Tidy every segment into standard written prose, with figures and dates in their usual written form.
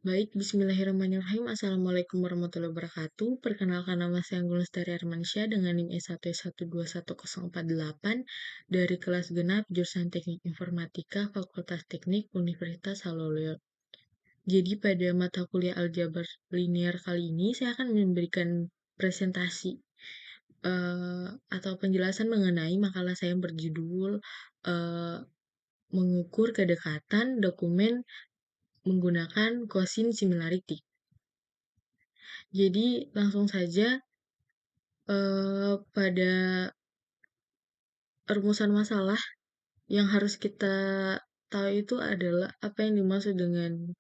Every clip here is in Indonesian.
Baik, bismillahirrahmanirrahim. Assalamualaikum warahmatullahi wabarakatuh. Perkenalkan nama saya Anggun Lestari Armansyah dengan NIM E1S1211048 dari kelas genap jurusan Teknik Informatika Fakultas Teknik Universitas Haloleo. Jadi pada mata kuliah aljabar linear kali ini saya akan memberikan presentasi atau penjelasan mengenai makalah saya yang berjudul mengukur kedekatan dokumen menggunakan Gaussian similarity. Jadi langsung saja pada rumusan masalah yang harus kita tahu itu adalah apa yang dimaksud dengan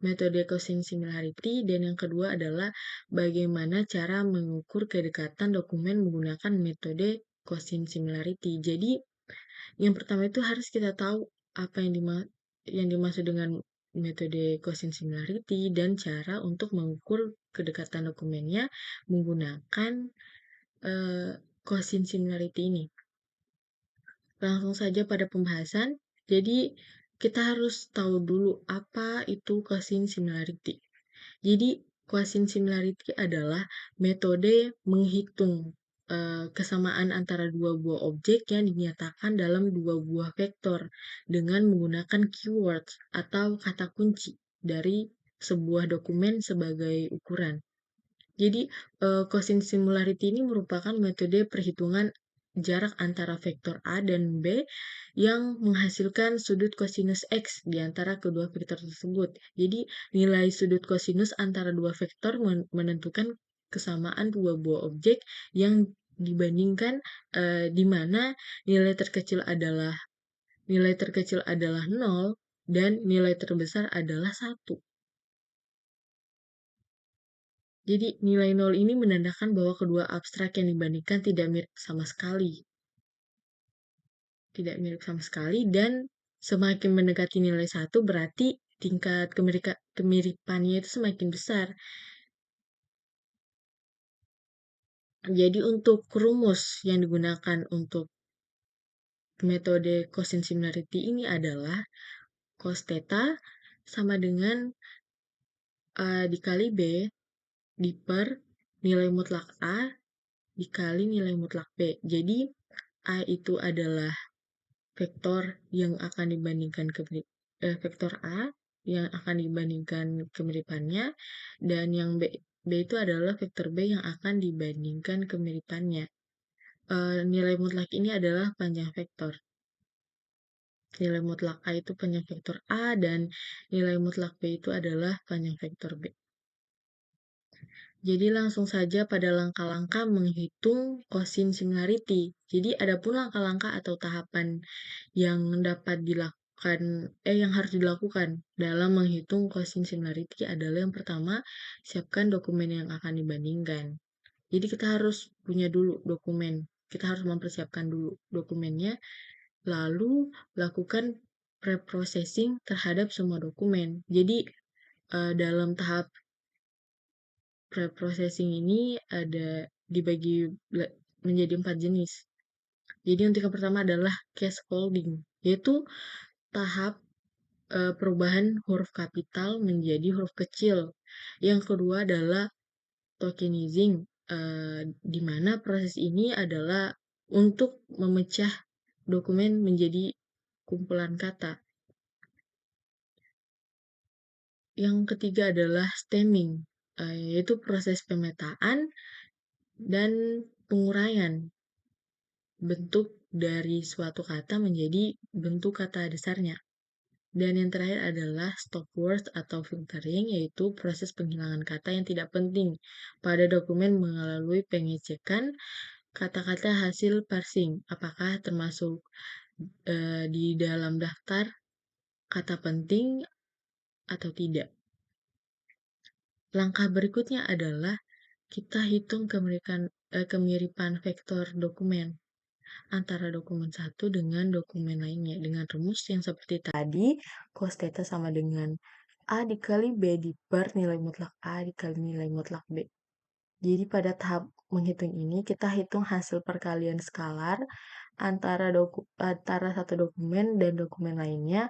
metode Gaussian similarity, dan yang kedua adalah bagaimana cara mengukur kedekatan dokumen menggunakan metode Gaussian similarity. Jadi yang pertama itu harus kita tahu apa yang dimaksud dengan metode Gaussian similarity dan cara untuk mengukur kedekatan dokumennya menggunakan Gaussian similarity ini. Langsung saja pada pembahasan. Jadi kita harus tahu dulu apa itu Gaussian similarity. Jadi Gaussian similarity adalah metode menghitung kesamaan antara dua buah objek yang dinyatakan dalam dua buah vektor dengan menggunakan keywords atau kata kunci dari sebuah dokumen sebagai ukuran. Jadi, Gaussian similarity ini merupakan metode perhitungan jarak antara vektor A dan B yang menghasilkan sudut kosinus X di antara kedua vektor tersebut. Jadi, nilai sudut kosinus antara dua vektor menentukan kesamaan dua buah objek yang dibandingkan di mana nilai terkecil adalah 0 dan nilai terbesar adalah 1. Jadi nilai 0 ini menandakan bahwa kedua abstrak yang dibandingkan tidak mirip sama sekali. Dan semakin mendekati nilai 1 berarti tingkat kemiripannya itu semakin besar. Jadi untuk rumus yang digunakan untuk metode Gaussian similarity ini adalah cos theta sama dengan A dikali B per nilai mutlak A dikali nilai mutlak B. Jadi A itu adalah vektor yang akan dibandingkan vektor A yang akan dibandingkan kemiripannya, dan yang B itu adalah vektor B yang akan dibandingkan kemiripannya. Nilai mutlak ini adalah panjang vektor. Nilai mutlak A itu panjang vektor A dan nilai mutlak B itu adalah panjang vektor B. Jadi langsung saja pada langkah-langkah menghitung Gaussian similarity. Jadi adapun langkah-langkah atau tahapan yang dapat yang harus dilakukan dalam menghitung Gaussian similarity adalah yang pertama, siapkan dokumen yang akan dibandingkan. Jadi kita harus punya dulu dokumen. Kita harus mempersiapkan dulu dokumennya, lalu lakukan preprocessing terhadap semua dokumen. Jadi dalam tahap preprocessing ini dibagi menjadi 4 jenis. Jadi untuk yang pertama adalah scaffolding, yaitu tahap perubahan huruf kapital menjadi huruf kecil. Yang kedua adalah tokenizing, di mana proses ini adalah untuk memecah dokumen menjadi kumpulan kata. Yang ketiga adalah stemming, yaitu proses pemetaan dan penguraian bentuk dari suatu kata menjadi bentuk kata dasarnya. Dan yang terakhir adalah stop words atau filtering, yaitu proses penghilangan kata yang tidak penting pada dokumen melalui pengecekan kata-kata hasil parsing, apakah termasuk di dalam daftar kata penting atau tidak. Langkah berikutnya adalah kita hitung kemiripan vektor dokumen antara dokumen satu dengan dokumen lainnya dengan rumus yang seperti tadi, cos theta sama dengan A dikali B per nilai mutlak A dikali nilai mutlak B. Jadi pada tahap menghitung ini kita hitung hasil perkalian skalar antara satu dokumen dan dokumen lainnya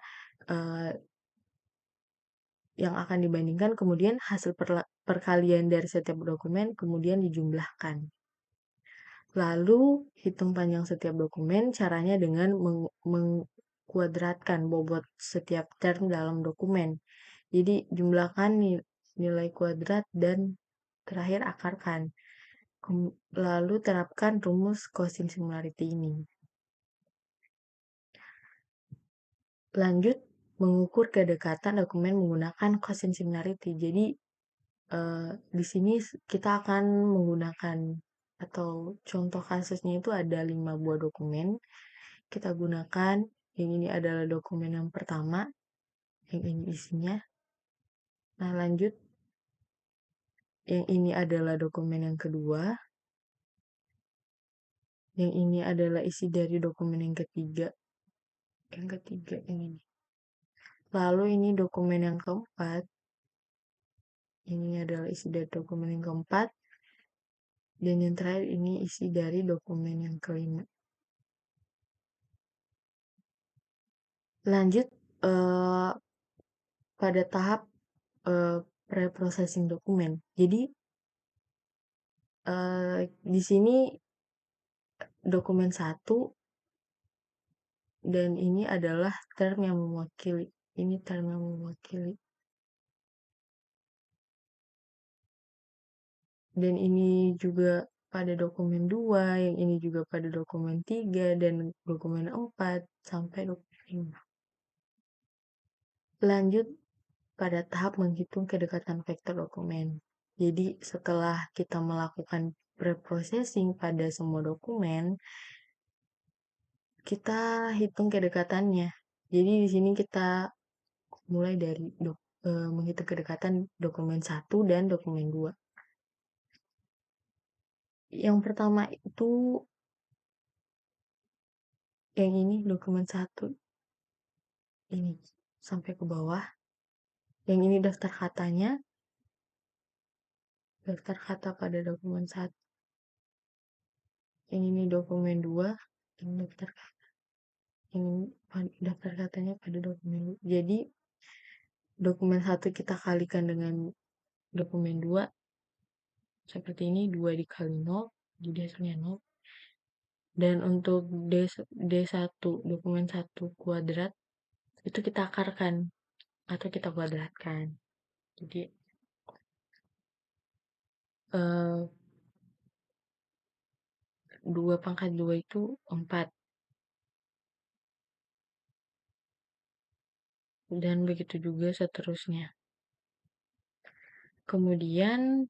yang akan dibandingkan, kemudian hasil perkalian dari setiap dokumen kemudian dijumlahkan. Lalu hitung panjang setiap dokumen caranya dengan mengkuadratkan bobot setiap term dalam dokumen. Jadi jumlahkan nilai kuadrat dan terakhir akarkan. Lalu terapkan rumus quotient similarity ini. Lanjut, mengukur kedekatan dokumen menggunakan quotient similarity. Jadi di sini kita akan menggunakan atau contoh kasusnya itu ada 5 buah dokumen. Kita gunakan yang ini adalah dokumen yang pertama, yang ini isinya. Nah, lanjut, yang ini adalah dokumen yang kedua. Yang ini adalah isi dari dokumen yang ketiga. Yang ketiga yang ini. Lalu ini dokumen yang keempat. Ini adalah isi dari dokumen yang keempat. Dan yang terakhir ini isi dari dokumen yang kelima. Lanjut pada tahap pre-processing dokumen. Jadi di sini dokumen 1 dan ini adalah term yang mewakili. Ini term yang mewakili. Dan ini juga pada dokumen 2, yang ini juga pada dokumen 3, dan dokumen 4, sampai dokumen 5. Lanjut pada tahap menghitung kedekatan vektor dokumen. Jadi setelah kita melakukan preprocessing pada semua dokumen, kita hitung kedekatannya. Jadi di sini kita mulai dari menghitung kedekatan dokumen 1 dan dokumen 2. Yang pertama itu yang ini dokumen 1. Ini sampai ke bawah. Yang ini daftar katanya. Daftar kata pada dokumen 1. Yang ini dokumen 2. Ini daftar kata. Ini daftar katanya pada dokumen 2. Jadi dokumen 1 kita kalikan dengan dokumen 2. Seperti ini, 2 dikali 0. Jadi hasilnya 0. Dan untuk D1, dokumen 1 kuadrat, itu kita akarkan atau kita kuadratkan. Jadi 2 pangkat 2 itu 4. Dan begitu juga seterusnya. Kemudian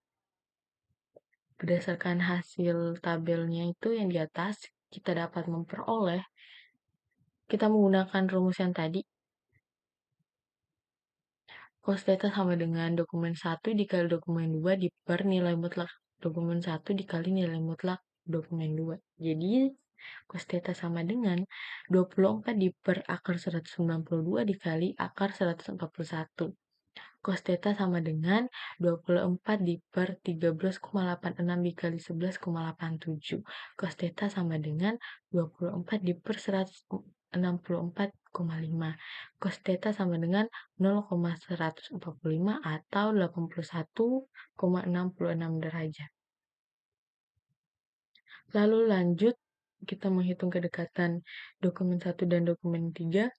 berdasarkan hasil tabelnya itu yang di atas, kita dapat memperoleh, kita menggunakan rumus yang tadi, cos theta sama dengan dokumen 1 dikali dokumen 2 per nilai mutlak dokumen 1 dikali nilai mutlak dokumen 2. Jadi, cos theta sama dengan 24 per akar 192 dikali akar 141. Cos theta sama dengan 24 per 13,86 dikali 11,87. Cos theta sama dengan 24 per 164,5. Cos theta sama dengan 0,145 atau 81,66 derajat. Lalu lanjut, kita menghitung kedekatan dokumen 1 dan dokumen 3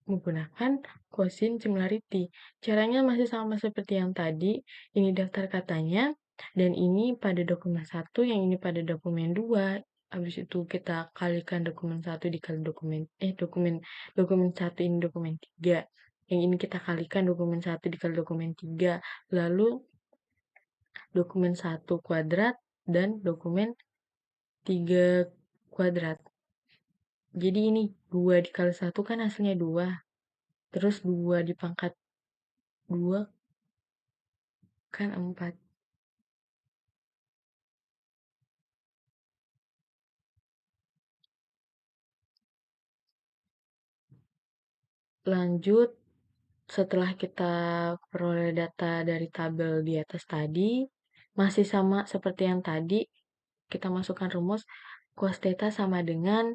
menggunakan quotient similarity. Caranya masih sama seperti yang tadi. Ini daftar katanya, dan ini pada dokumen 1, yang ini pada dokumen 2. Habis itu kita kalikan dokumen 1 dikali dokumen 1 ini dokumen 3. Yang ini kita kalikan dokumen 1 dikali dokumen 3. Lalu dokumen 1 kuadrat dan dokumen 3 kuadrat. Jadi ini 2 dikali 1 kan hasilnya 2. Terus 2 dipangkat 2 kan 4. Lanjut, setelah kita peroleh data dari tabel di atas tadi, masih sama seperti yang tadi, kita masukkan rumus cos theta sama dengan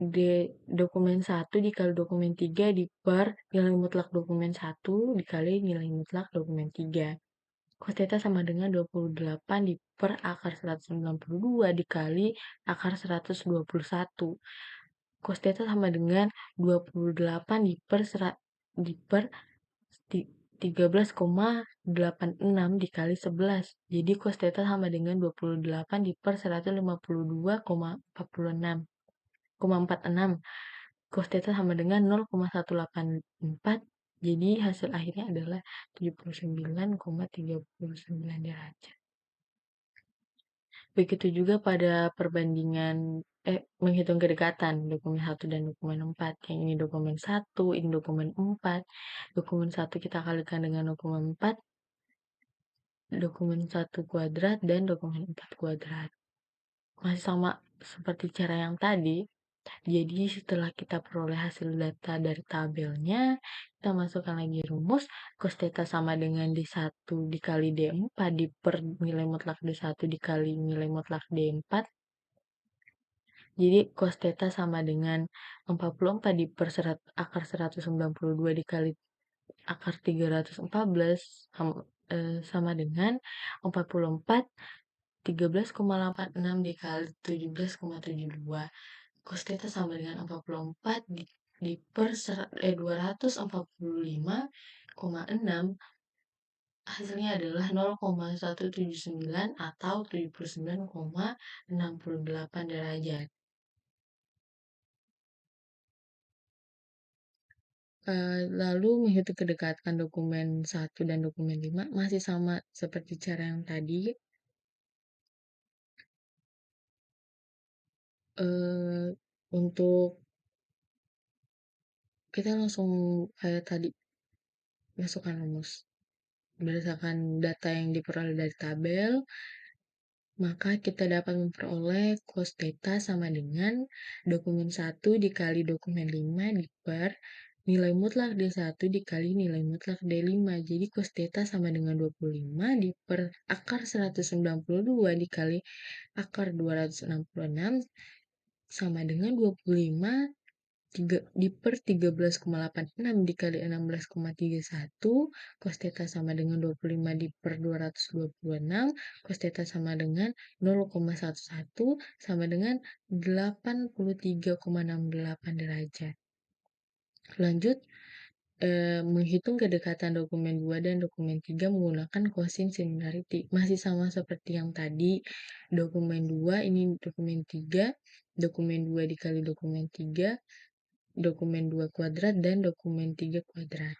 dokumen 1 dikali dokumen 3 per nilai mutlak dokumen 1 dikali nilai mutlak dokumen 3. Cos theta sama dengan 28 per akar 192 dikali akar 121. Cos theta sama dengan 28 per 13,86 dikali 11. Jadi cos theta sama dengan 28 per 152,46. Cos theta sama dengan 0,184. Jadi hasil akhirnya adalah 79,39 derajat. Begitu juga pada perbandingan menghitung kedekatan dokumen 1 dan dokumen 4. Yang ini dokumen 1, ini dokumen 4. Dokumen 1 kita kalikan dengan dokumen 4, dokumen 1 kuadrat, dan dokumen 4 kuadrat. Masih sama seperti cara yang tadi. Jadi setelah kita peroleh hasil data dari tabelnya, kita masukkan lagi rumus. Cos theta sama dengan D1 dikali D4 per nilai mutlak D1 dikali nilai mutlak D4. Jadi cos theta sama dengan 44 per akar 192 dikali akar 314 sama dengan 44 13,86 dikali 17,72. Cos theta sama dengan 44 di per 245,6. Hasilnya adalah 0,179 atau 79,68 derajat. Lalu menghitung kedekatan dokumen 1 dan dokumen 5 masih sama seperti cara yang tadi. Untuk kita langsung kayak tadi masukkan rumus berdasarkan data yang diperoleh dari tabel, maka kita dapat memperoleh cos theta sama dengan dokumen 1 dikali dokumen 5 per nilai mutlak D1 dikali nilai mutlak D5. Jadi cos theta sama dengan 25 per akar 192 dikali akar 266 sama dengan 25 per 13,86 dikali 16,31. Cos theta sama dengan 25 per 226. Cos theta sama dengan 0,11 sama dengan 83,68 derajat. Lanjut, menghitung kedekatan dokumen 2 dan dokumen 3 menggunakan cosin similarity. Masih sama seperti yang tadi. Dokumen 2 ini dokumen 3, dokumen 2 dikali dokumen 3, dokumen 2 kuadrat, dan dokumen 3 kuadrat.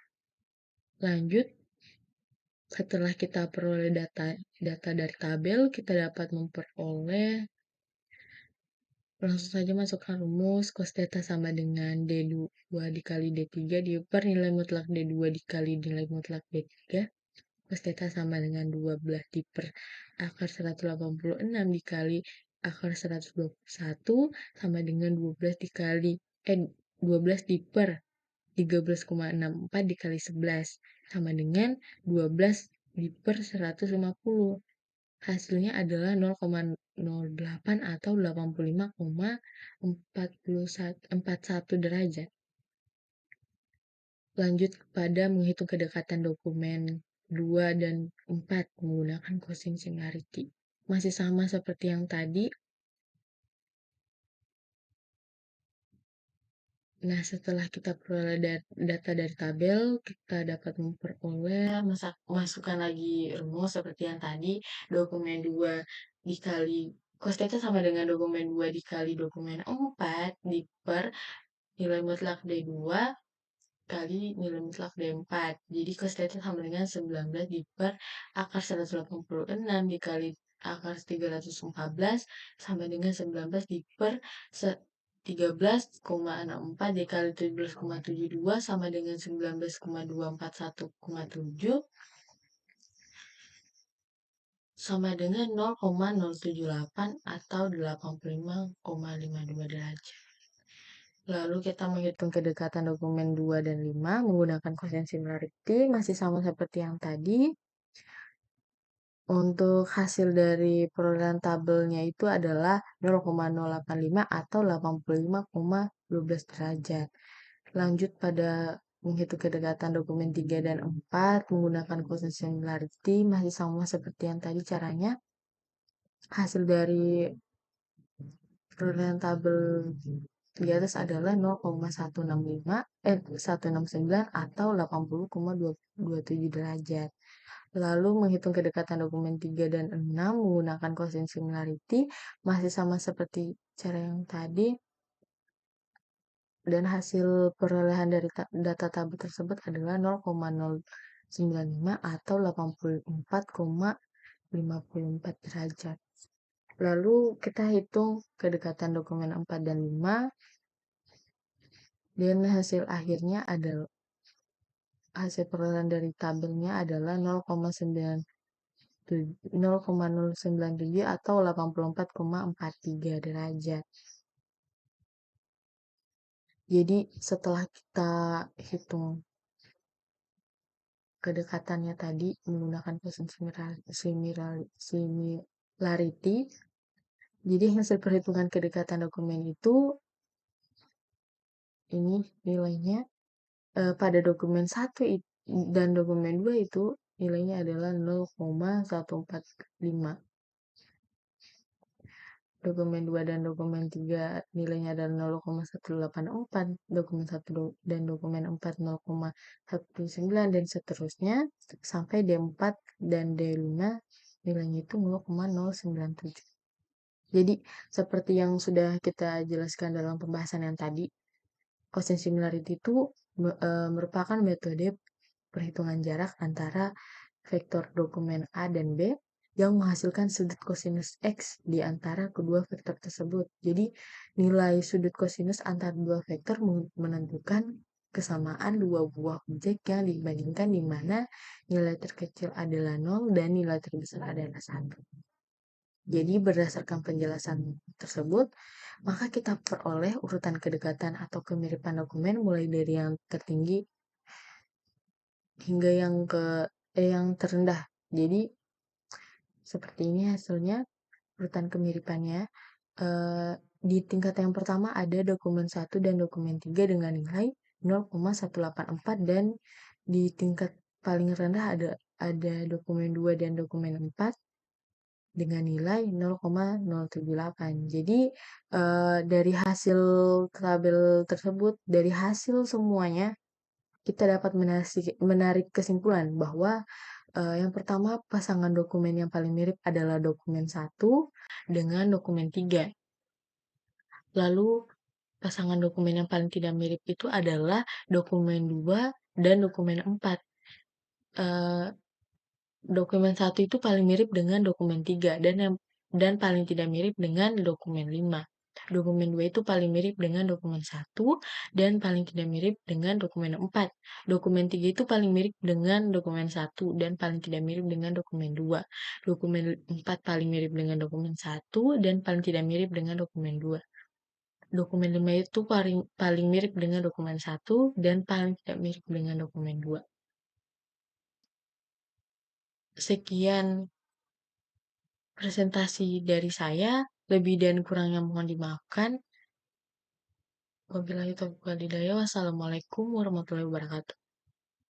Lanjut, setelah kita peroleh data dari tabel, kita dapat memperoleh, langsung saja masukkan rumus. Cos theta sama dengan D2 dikali D3 per nilai mutlak D2 dikali nilai mutlak D3. Cos theta sama dengan 12 per akar 186 dikali akar 121 sama dengan 12 per 13,64 dikali 11 sama dengan 12 per 150. Hasilnya adalah 0,08 atau 85,41 derajat. Lanjut pada menghitung kedekatan dokumen 2 dan 4 menggunakan cosin similarity. Masih sama seperti yang tadi. Nah, setelah kita peroleh data dari tabel, kita dapat memperoleh, masukkan lagi rumus seperti yang tadi. Dokumen 2 dikali cos theta sama dengan dokumen 2 dikali dokumen 4 per nilai mutlak D2 kali nilai mutlak D4. Jadi cos theta sama dengan 19 per akar 186 dikali akar 314 sama dengan 19 per 13,64 dikali 17,72 sama dengan 19,241,7 sama dengan 0,078 atau 85,52 derajat. Lalu kita menghitung kedekatan dokumen 2 dan 5 menggunakan cosin similarity, masih sama seperti yang tadi. Untuk hasil dari perolehan tabelnya itu adalah 0,085 atau 85,12 derajat. Lanjut pada menghitung kedekatan dokumen 3 dan 4 menggunakan quotient similarity masih sama seperti yang tadi caranya. Hasil dari perolehan tabel di atas adalah 0,165 169 atau 80,27 derajat. Lalu menghitung kedekatan dokumen 3 dan 6 menggunakan quotient similarity masih sama seperti cara yang tadi, dan hasil perolehan dari data tabel tersebut adalah 0,095 atau 84,54 derajat. Lalu kita hitung kedekatan dokumen 4 dan 5 dan hasil perolehan dari tabelnya adalah 0,097 atau 84,43 derajat. Jadi setelah kita hitung kedekatannya tadi menggunakan quotient similarity, jadi hasil perhitungan kedekatan dokumen itu ini nilainya pada dokumen 1 dan dokumen 2 itu nilainya adalah 0,145. Dokumen 2 dan dokumen 3 nilainya adalah 0,184, dokumen 1 dan dokumen 4 0,179 dan seterusnya sampai D4 dan D5 nilainya itu 0,097. Jadi seperti yang sudah kita jelaskan dalam pembahasan yang tadi, quotient similarity itu merupakan metode perhitungan jarak antara vektor dokumen A dan B yang menghasilkan sudut kosinus X di antara kedua vektor tersebut. Jadi, nilai sudut kosinus antara dua vektor menentukan kesamaan dua buah objek yang dibandingkan di mana nilai terkecil adalah 0 dan nilai terbesar adalah 1. Jadi, berdasarkan penjelasan tersebut, maka kita peroleh urutan kedekatan atau kemiripan dokumen mulai dari yang tertinggi hingga yang terendah. Jadi seperti ini hasilnya urutan kemiripannya. Di tingkat yang pertama ada dokumen 1 dan dokumen 3 dengan nilai 0,184 dan di tingkat paling rendah ada dokumen 2 dan dokumen 4 dengan nilai 0,078. Jadi dari hasil tabel tersebut, dari hasil semuanya kita dapat menarik kesimpulan bahwa yang pertama pasangan dokumen yang paling mirip adalah dokumen 1 dengan dokumen 3. Lalu pasangan dokumen yang paling tidak mirip itu adalah dokumen 2 dan dokumen 4. Dokumen 1 itu paling mirip dengan dokumen 3 dan paling tidak mirip dengan dokumen 5. Dokumen 2 itu paling mirip dengan dokumen 1 dan paling tidak mirip dengan dokumen 4. Dokumen 3 itu paling mirip dengan dokumen 1 dan paling tidak mirip dengan dokumen 2. Dokumen 4 paling mirip dengan dokumen 1 dan paling tidak mirip dengan dokumen 2. Dokumen 5 itu paling mirip dengan dokumen 1 dan paling tidak mirip dengan dokumen 2. Sekian presentasi dari saya, lebih dan kurangnya mohon dimaafkan. Wabillahi taufiq walhidayah. Wassalamualaikum warahmatullahi wabarakatuh.